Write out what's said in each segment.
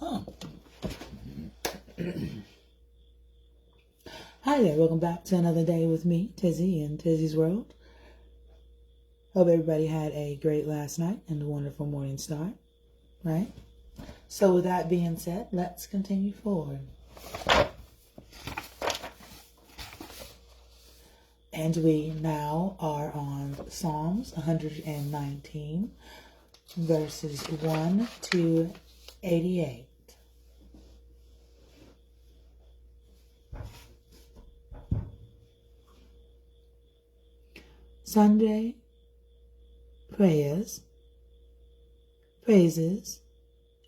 welcome. Hi there, welcome back to another day with me, Teizzy, in Teizzy's World. Hope everybody had a great last night and a wonderful morning start, right? So with that being said, let's continue forward. And we now are on Psalms 119, verses 1 to 88. Sunday prayers, praises,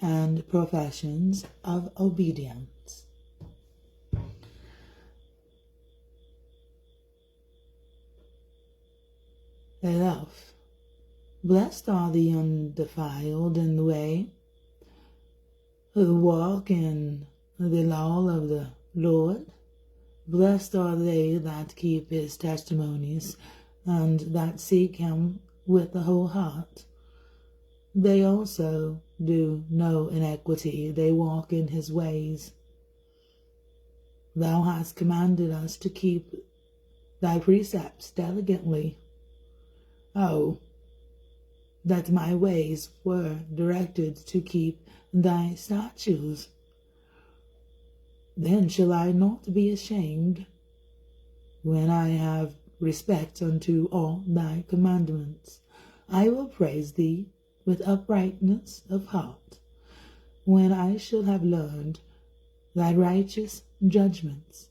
and professions of obedience. Elf, blessed are the undefiled in the way, who walk in the law of the Lord. Blessed are they that keep his testimonies, and that seek him with the whole heart. They also do no iniquity, they walk in his ways. Thou hast commanded us to keep thy precepts diligently. Oh, that my ways were directed to keep thy statutes. Then shall I not be ashamed, when I have respect unto all thy commandments. I will praise thee with uprightness of heart, when I shall have learned thy righteous judgments.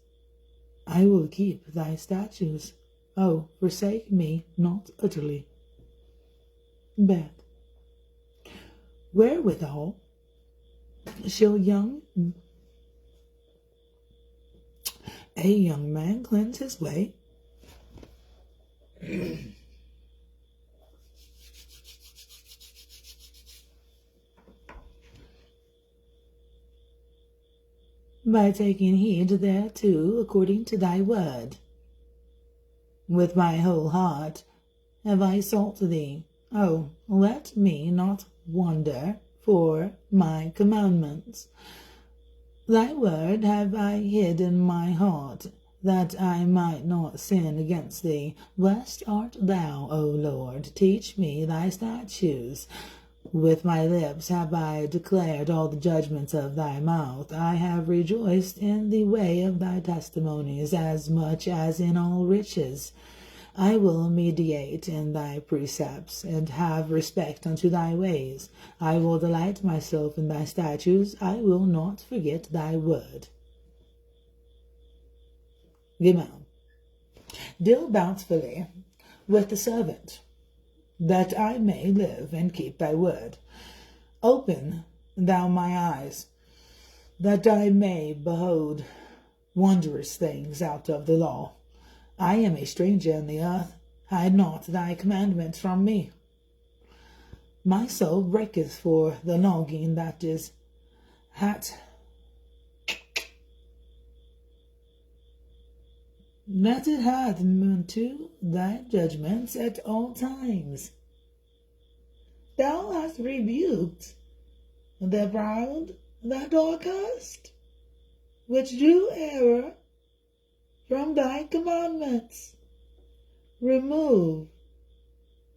I will keep thy statutes. Oh, forsake me not utterly. Beth, wherewithal shall a young man cleanse his way? By taking heed thereto according to thy word. With my whole heart have I sought thee. Oh, let me not wander for my commandments. Thy word have I hid in my heart, that I might not sin against thee. Blessed art thou, O Lord. Teach me thy statutes. With my lips have I declared all the judgments of thy mouth. I have rejoiced in the way of thy testimonies, as much as in all riches. I will meditate in thy precepts, and have respect unto thy ways. I will delight myself in thy statutes. I will not forget thy word. Gimel. Deal bountifully with the servant, that I may live and keep thy word. Open thou my eyes, that I may behold wondrous things out of the law. I am a stranger in the earth. Hide not thy commandments from me. My soul breaketh for the longing that is that it hath unto thy judgments at all times. Thou hast rebuked the proud that are cursed, which do error from thy commandments. Remove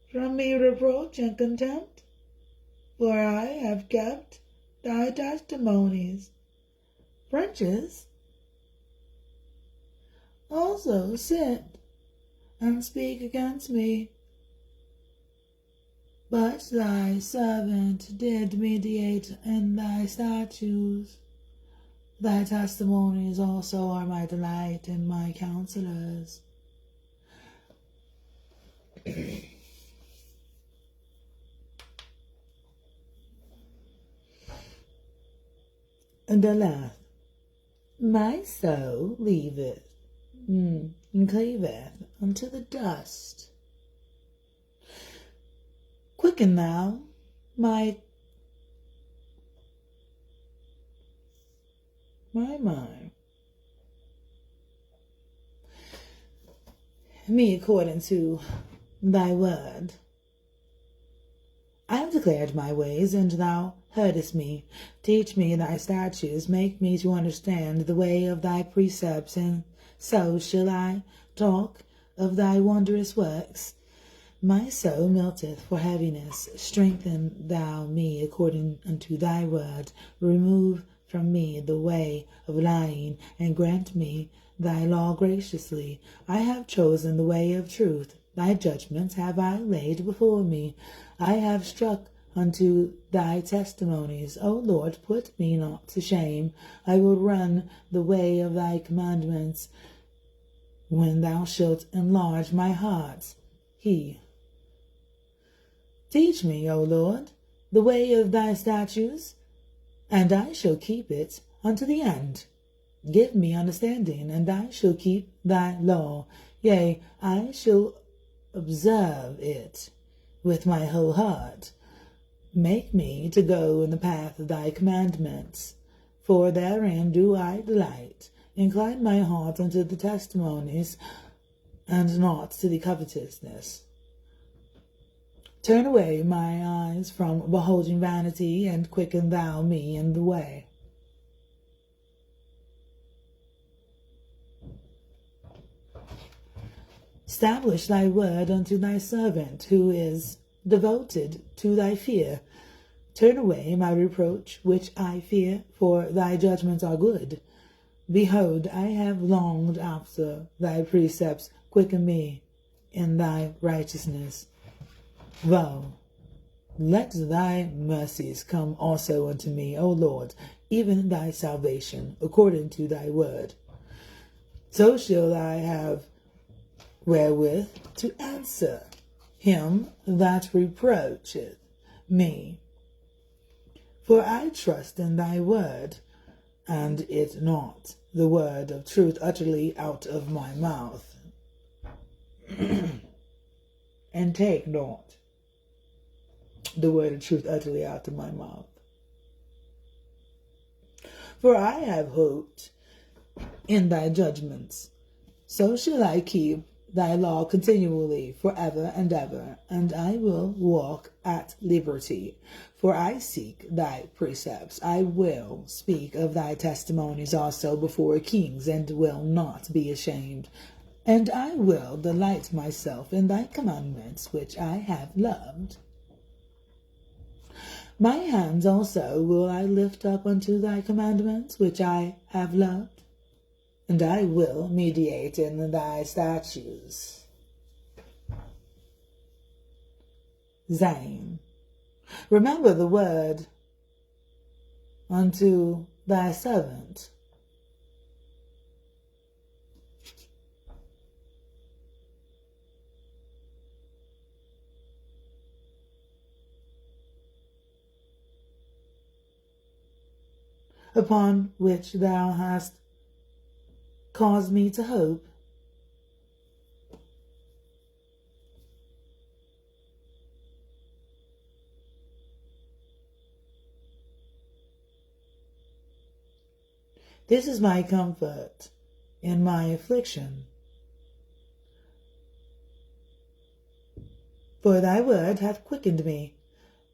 from me reproach and contempt, for I have kept thy testimonies. Princes also sit and speak against me, but thy servant did meditate in thy statutes. Thy testimonies also are my delight and my counselors. And alas, my soul leaveth and cleaveth unto the dust. Quicken thou my mind, me according to thy word. I have declared my ways, and thou hurtest me. Teach me thy statutes, make me to understand the way of thy precepts, and so shall I talk of thy wondrous works. My soul melteth for heaviness. Strengthen thou me according unto thy word. Remove from me the way of lying, and grant me thy law graciously. I have chosen the way of truth. Thy judgments have I laid before me. I have struck unto thy testimonies. O Lord, put me not to shame. I will run the way of thy commandments. When thou shalt enlarge my heart, teach me, O Lord, the way of thy statutes, and I shall keep it unto the end. Give me understanding, and I shall keep thy law. Yea, I shall observe it with my whole heart. Make me to go in the path of thy commandments, for therein do I delight. Incline my heart unto the testimonies, and not to the covetousness. Turn away my eyes from beholding vanity, and quicken thou me in the way. Establish thy word unto thy servant, who is devoted to thy fear. Turn away my reproach, which I fear, for thy judgments are good. Behold, I have longed after thy precepts. Quicken me in thy righteousness. Woe, let thy mercies come also unto me, O Lord, even thy salvation, according to thy word. So shall I have wherewith to answer him that reproacheth me. For I trust in thy word, and it not the word of truth utterly out of my mouth. And take not the word of truth utterly out of my mouth. For I have hoped in thy judgments. So shall I keep thy law continually forever and ever, and I will walk at liberty. For I seek thy precepts. I will speak of thy testimonies also before kings, and will not be ashamed. And I will delight myself in thy commandments, which I have loved. My hands also will I lift up unto thy commandments, which I have loved. And I will meditate in thy statutes. Zain. Remember the word unto thy servant. Upon which thou hast caused me to hope. This is my comfort in my affliction. For thy word hath quickened me.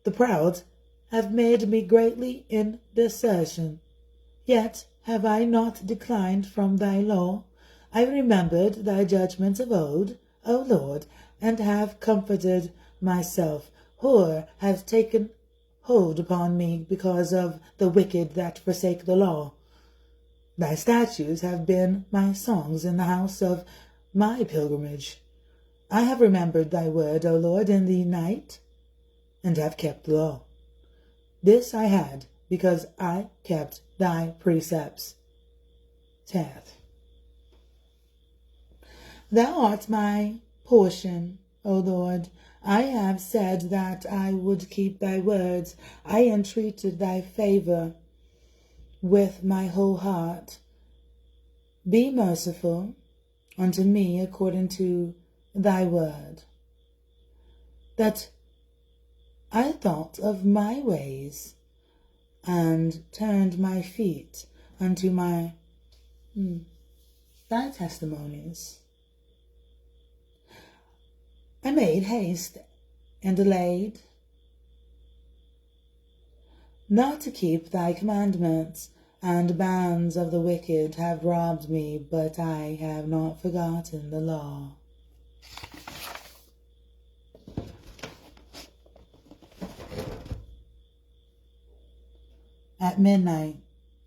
The proud have made me greatly in desertion. Yet have I not declined from thy law. I remembered thy judgments of old, O Lord, and have comforted myself. Horror hath taken hold upon me because of the wicked that forsake the law. Thy statutes have been my songs in the house of my pilgrimage. I have remembered thy word, O Lord, in the night, and have kept the law. This I had, because I kept thy precepts. 10th. Thou art my portion, O Lord. I have said that I would keep thy words. I entreated thy favor with my whole heart. Be merciful unto me according to thy word. That I thought of my ways, and turned my feet unto thy testimonies. I made haste and delayed not to keep thy commandments, and bands of the wicked have robbed me, but I have not forgotten the law. At midnight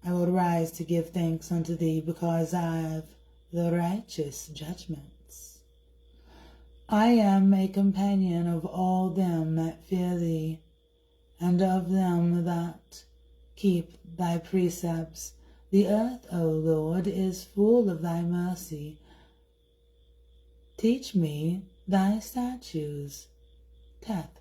I will rise to give thanks unto thee, because I have the righteous judgments. I am a companion of all them that fear thee, and of them that keep thy precepts. The earth, O Lord, is full of thy mercy. Teach me thy statutes. Teth.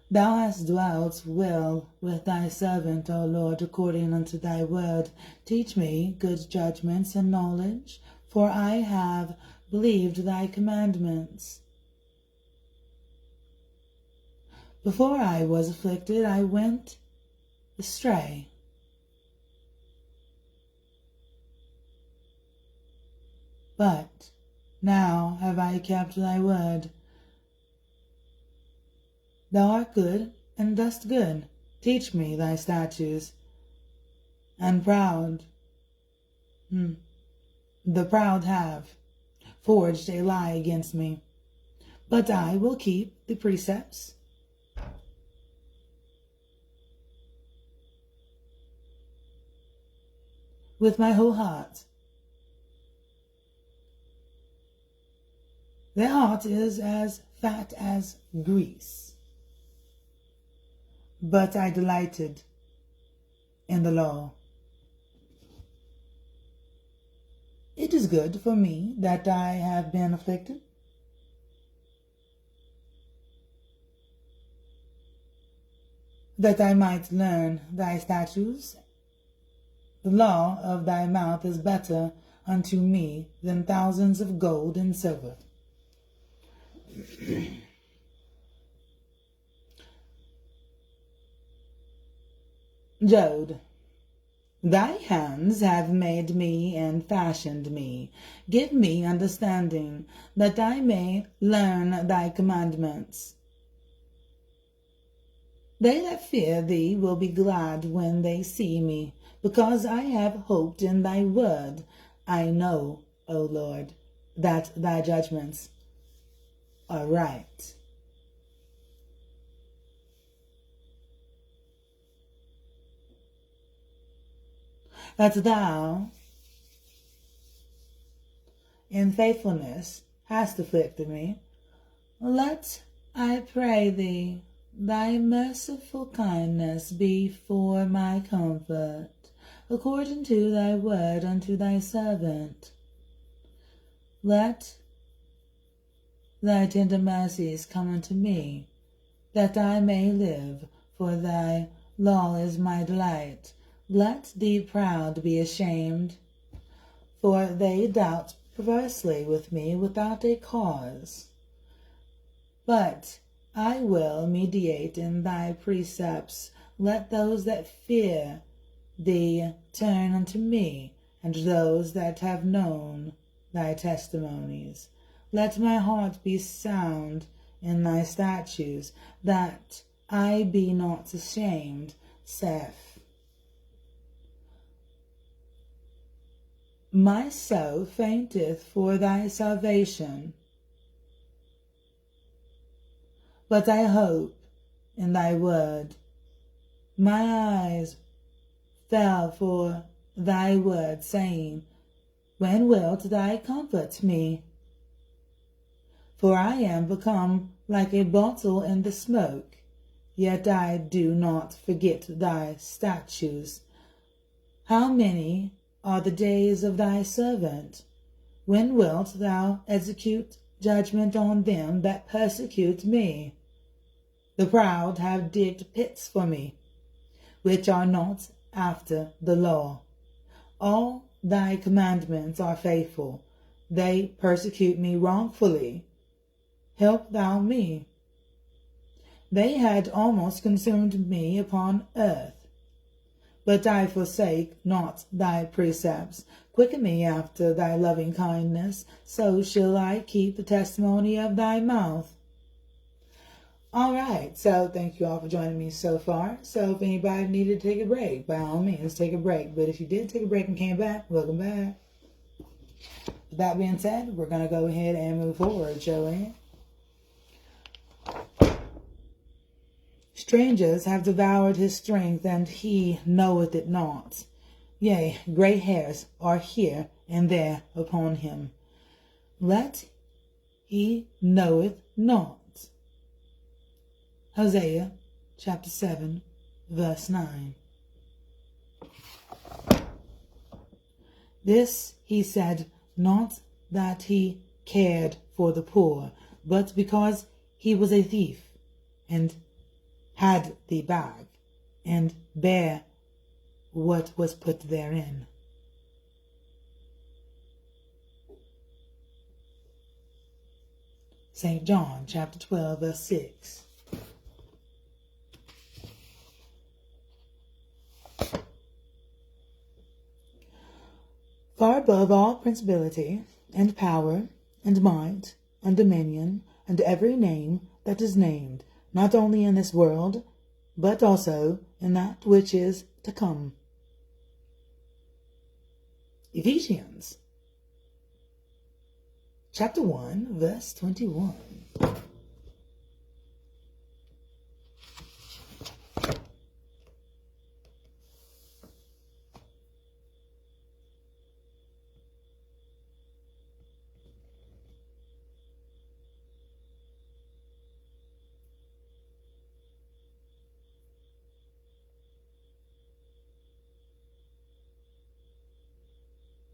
Thou hast dwelt well with thy servant, O Lord, according unto thy word. Teach me good judgments and knowledge, for I have believed thy commandments. Before I was afflicted, I went astray. But now have I kept thy word. Thou art good, and dost good. Teach me thy statutes. And the proud have forged a lie against me. But I will keep the precepts. With my whole heart. Their heart is as fat as grease. But I delighted in the law. It is good for me that I have been afflicted, that I might learn thy statutes. The law of thy mouth is better unto me than thousands of gold and silver. Jode, thy hands have made me and fashioned me. Give me understanding, that I may learn thy commandments. They that fear thee will be glad when they see me, because I have hoped in thy word. I know, O Lord, that thy judgments are right. That thou in faithfulness hast afflicted me. Let, I pray thee, thy merciful kindness be for my comfort, according to thy word unto thy servant. Let thy tender mercies come unto me, that I may live, for thy law is my delight. Let the proud be ashamed, for they doubt perversely with me without a cause. But I will meditate in thy precepts. Let those that fear thee turn unto me, and those that have known thy testimonies. Let my heart be sound in thy statutes, that I be not ashamed. Saith. My soul fainteth for thy salvation, but I hope in thy word. My eyes fell for thy word, saying, when wilt thou comfort me? For I am become like a bottle in the smoke, yet I do not forget thy statutes. How many are the days of thy servant? When wilt thou execute judgment on them that persecute me? The proud have digged pits for me, which are not after the law. All thy commandments are faithful. They persecute me wrongfully. Help thou me. They had almost consumed me upon earth. But I forsake not thy precepts. Quicken me after thy loving kindness, so shall I keep the testimony of thy mouth. All right, so thank you all for joining me so far. So if anybody needed to take a break, by all means, take a break. But if you did take a break and came back, welcome back. With that being said, we're going to go ahead and move forward, shall we? Strangers have devoured his strength, and he knoweth it not. Yea, grey hairs are here and there upon him. Let he knoweth not. Hosea chapter 7, verse 9. This he said, not that he cared for the poor, but because he was a thief, and had the bag, and bare what was put therein. St. John chapter 12, verse 6. Far above all principality, and power, and might, and dominion, and every name that is named, not only in this world, but also in that which is to come. Ephesians chapter 1, verse 21.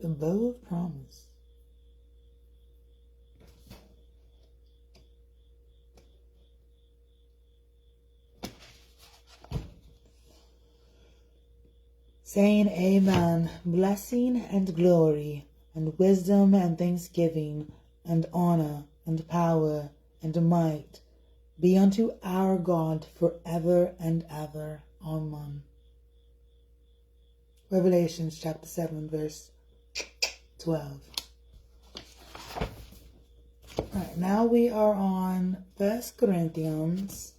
The bow of promise. Saying amen, blessing and glory, and wisdom and thanksgiving, and honor, and power, and might, be unto our God forever and ever. Amen. Revelations chapter 7, verse 12. Alright, now we are on 1 Corinthians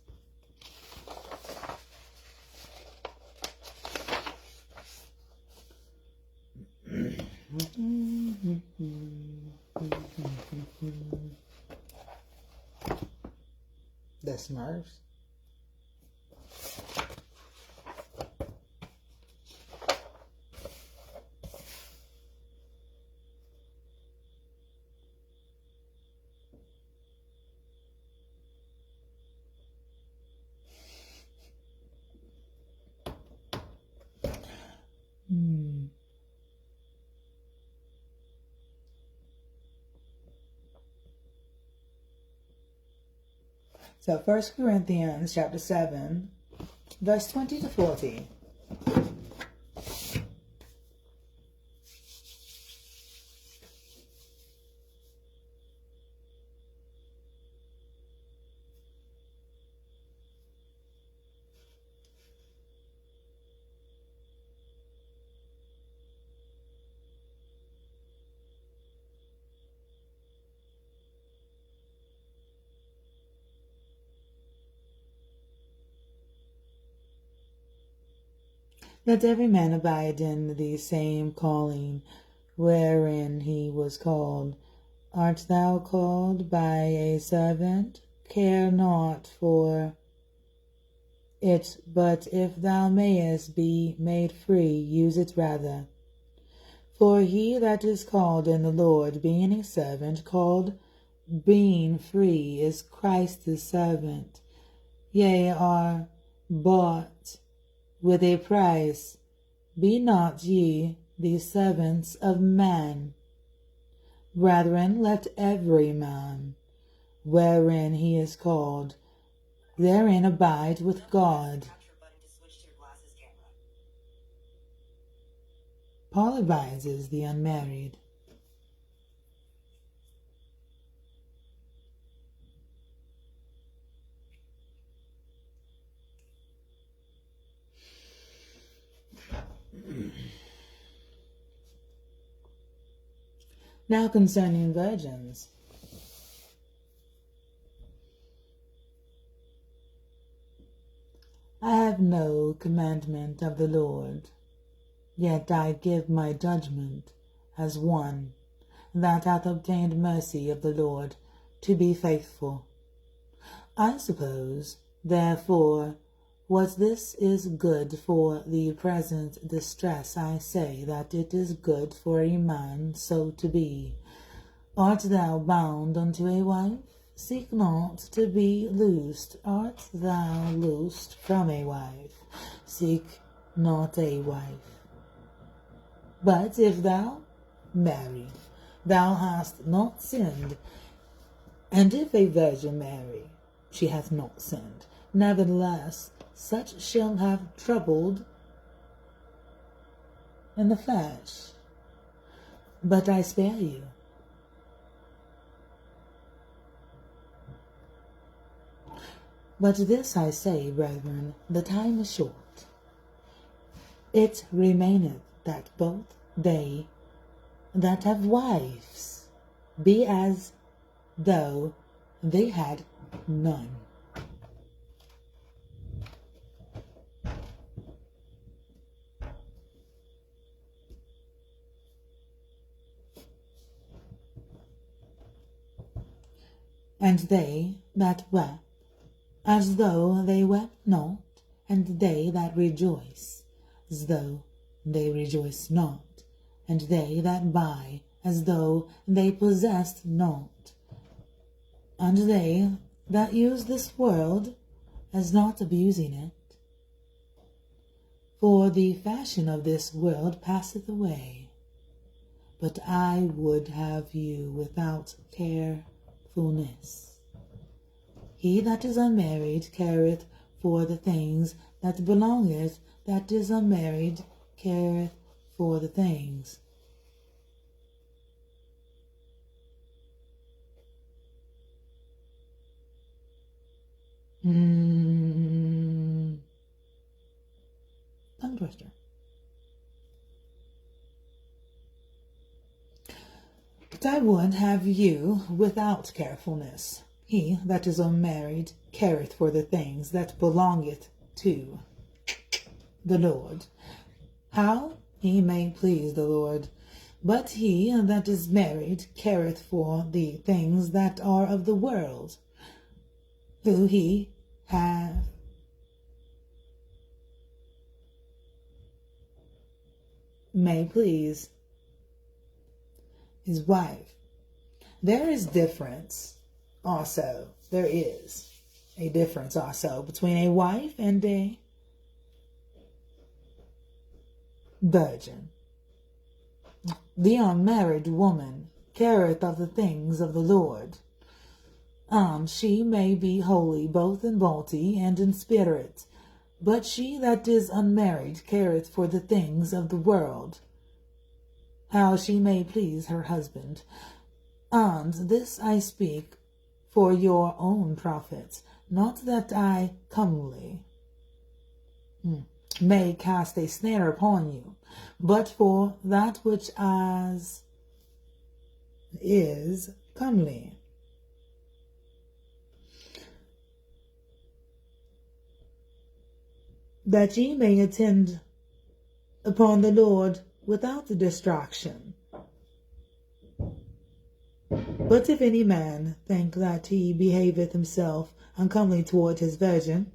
the Smurfs. So 1 Corinthians chapter 7, verse 20 to 40. Let every man abide in the same calling wherein he was called. Art thou called by a servant? Care not for it, but if thou mayest be made free, use it rather. For he that is called in the Lord, being a servant, called being free, is Christ's servant. Ye are bought with a price. Be not ye the servants of man. Brethren, let every man, wherein he is called, therein abide with God. Paul advises the unmarried. Now concerning virgins. I have no commandment of the Lord, yet I give my judgment as one that hath obtained mercy of the Lord, to be faithful. I suppose, therefore, what this is good for the present distress, I say that it is good for a man so to be. Art thou bound unto a wife? Seek not to be loosed. Art thou loosed from a wife? Seek not a wife. But if thou marry, thou hast not sinned. And if a virgin marry, she hath not sinned. Nevertheless, such shall have troubled in the flesh. But I spare you. But this I say, brethren, the time is short. It remaineth that both they that have wives be as though they had none. And they that wept, as though they wept not, and they that rejoice, as though they rejoiced not, and they that buy, as though they possessed not, and they that use this world, as not abusing it. For the fashion of this world passeth away. But I would have you without carefulness. He that is unmarried careth for the things that belongeth, that is unmarried careth for the things. Tongue twister. But I would have you without carefulness. He that is unmarried careth for the things that belongeth to the Lord, how he may please the Lord. But he that is married careth for the things that are of the world, who he hath may please his wife. There is difference also. There is a difference also between a wife and a virgin. The unmarried woman careth of the things of the Lord, and she may be holy both in body and in spirit. But she that is unmarried careth for the things of the world, how she may please her husband. And this I speak for your own profit, not that I comely may cast a snare upon you, but for that which as is comely. That ye may attend upon the Lord without distraction. But if any man think that he behaveth himself uncomely toward his virgin,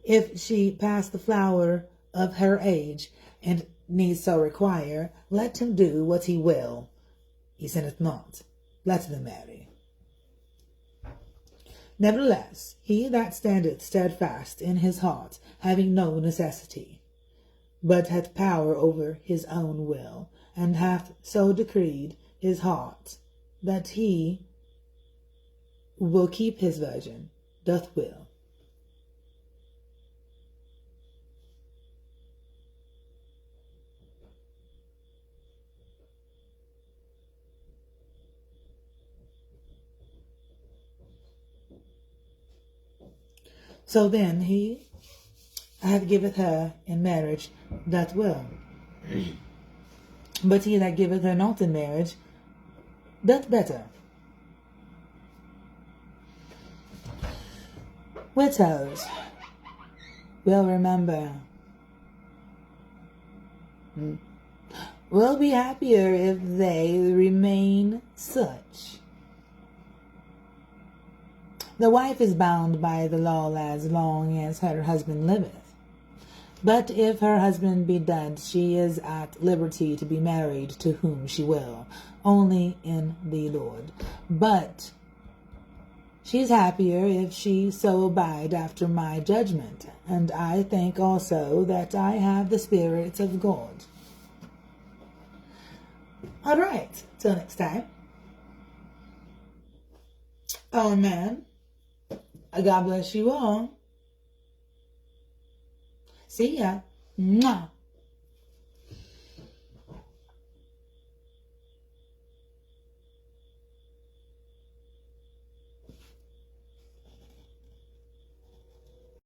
if she pass the flower of her age, and need so require, let him do what he will. He sinneth not. Let them marry. Nevertheless, he that standeth steadfast in his heart, having no necessity, but hath power over his own will, and hath so decreed his heart, that he will keep his virgin, doth will. So then he that giveth her in marriage doth will. But he that giveth her not in marriage doth better. Widows, will remember. Will be happier if they remain such. The wife is bound by the law as long as her husband liveth. But if her husband be dead, she is at liberty to be married to whom she will, only in the Lord. But she is happier if she so abide after my judgment. And I think also that I have the Spirit of God. All right, till next time. Oh, man. God bless you all. See ya. Mwah.